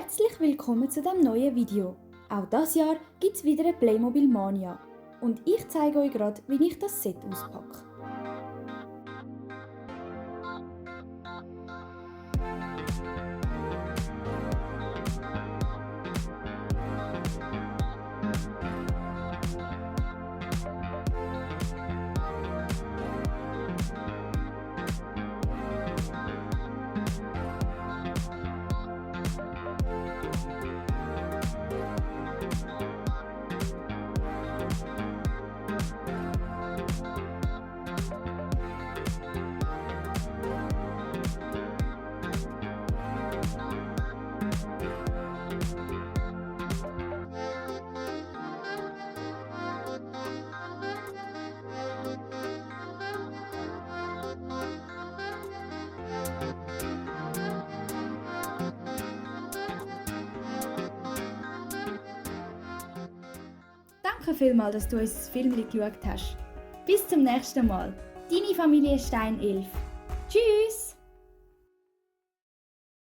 Herzlich willkommen zu diesem neuen Video. Auch dieses Jahr gibt es wieder eine Playmobil Mania. Und ich zeige euch gerade, wie ich das Set auspacke. Danke vielmals, dass du unser Film geschaut hast. Bis zum nächsten Mal. Deine Familie Stein 11. Tschüss!